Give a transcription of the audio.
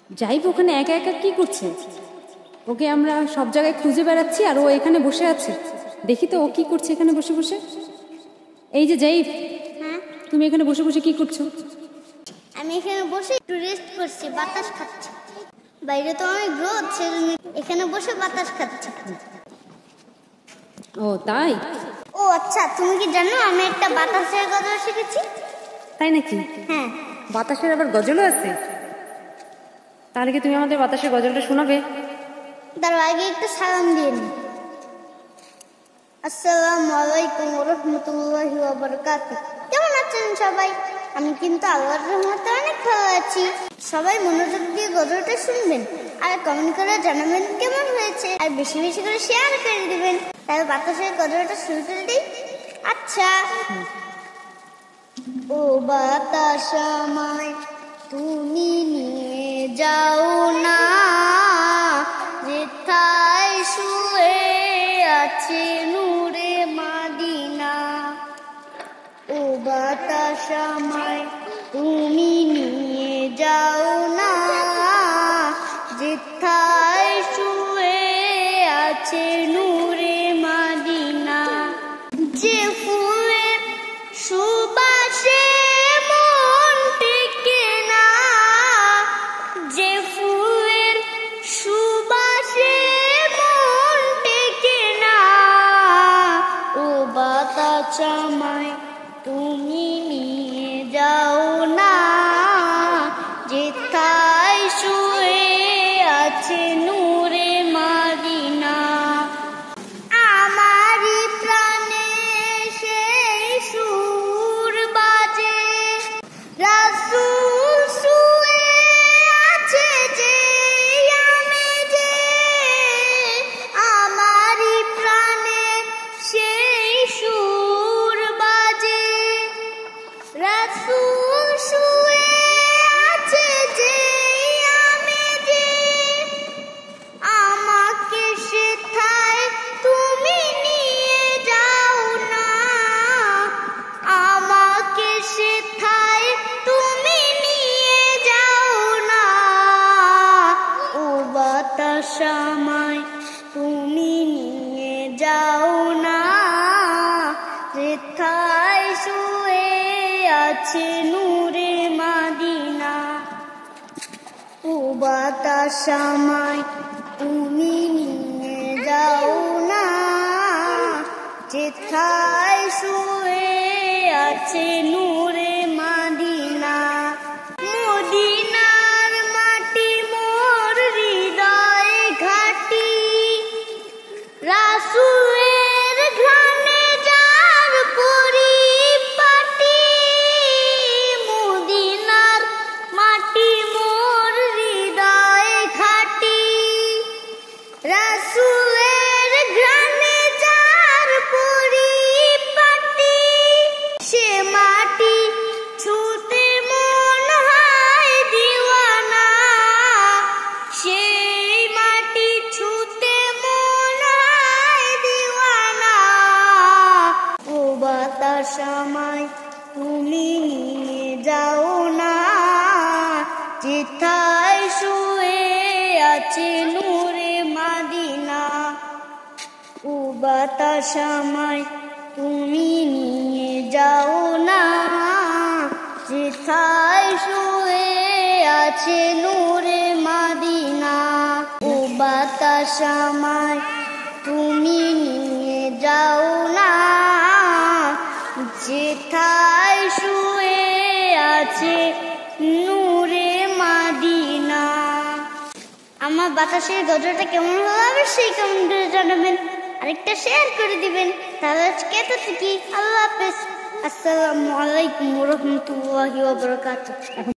যাইব ওখানে একা একা কি করছে? ওকে আমরা সব জায়গায় খুঁজে বেড়াচ্ছি আর ও এখানে বসে আছে। দেখি তো ও কি করছে এখানে বসে বসে। এই যে জাইব, তুমি এখানে বসে বসে কি করছো? আমি এখানে বসে একটু রেস্ট করছি, বাতাস খাচ্ছি। বাইরে তো অনেক রোদ, সেজন্য এখানে বসে বাতাস খাচ্ছি। ও তাই? ও আচ্ছা, তুমি কি জানো আমি একটা বাতাসের গজল শিখেছি? তাই নাকি? হ্যাঁ। বাতাসের আবার গজলও আছে? তাহলে কি তুমি আমাদের বাতাসের গজলটা শোনাবে? তার আগে একটু সালাম দিয়ে নি। আসসালামু আলাইকুম ওয়া রাহমাতুল্লাহি ওয়া বারাকাতুহু। কেমন আছেন সবাই? আমি কিন্তু আল্লাহর রহমতে অনেক ভালো আছি। সবাই মনোযোগ দিয়ে গজলটা শুনবেন আর কমেন্ট করে জানাবেন কেমন হয়েছে, আর বেশি বেশি করে শেয়ার করে দিবেন। তাহলে বাতাসের গজলটা শুরু করে দিই। আচ্ছা। ও বাতাস আমায় তুমি নিয়ে যাও না, যেথায় শুয়ে আছে নূরে মাদিনা। ও বাতাস আমায় তুমি নিয়ে যাও না, যেথায় শুয়ে আছে নূরে মাদিনা। যে ফুলের সুবাসে মন টেকে না, যে ফুলের সুবাসে মন টেকে না। ও বাতাস আমায় তুমি নিয়ে যাও না, যেথায় শুয়ে আছে নূরে মাদিনা। আমারই প্রাণে সেই সুর বাজে, রাসূল শুয়ে আছে যে আমেজে। আমারই প্রাণে সেই সুর বাজে, রাসূল শুয়ে আছে যে আমেজে। আমাকে সেথায় তুমি নিয়ে যাও না, আমাকে সেথায় তুমি নিয়ে যাও না। ও বাতাস আমায় তুমি নিয়ে যাও না, যেথায় শুয়ে আছে নূরে মাদিনা। ও বাতাস আমায় তুমি নিয়ে যাও না, যেথায় শুয়ে আছে নূরে মাদিনা। মদিনার মাটি মোর হৃদয় ঘাটি, রাসূলের ঘ্রাণে যার পরিপাটি। মদিনার মাটি মোর হৃদয় ঘাটি, রাসূলের ঘ্রাণে যার পরিপাটি। সে মাটি ছুঁতে মন হয় দিওয়ানা, সেই মাটি ছুঁতে মন হয় দিওয়ানা। ও বাতাস আমায় তুমি নিয়ে যাও না, যেথায় শুয়ে আছে নূরে মাদিনা। ও বাতাস আমায় তুমি নিয়ে যাও না, যেথায় শুয়ে আছে নূরে মাদিনা। ও বাতাস আমায় তুমি নিয়ে যাও না, যেথায় শুয়ে আছে নূরে মাদিনা। আমার বাতাসের গজলটা কেমন হলো অবশ্যই কমেন্ট করে জানাবেন, আরেকটা শেয়ার করে দিবেন। তাহলে আজকে এত থেকে আল্লাহ হাফেজ। আসসালামু আলাইকুম ওয়া রাহমাতুল্লাহি ওয়া বারাকাতুহু।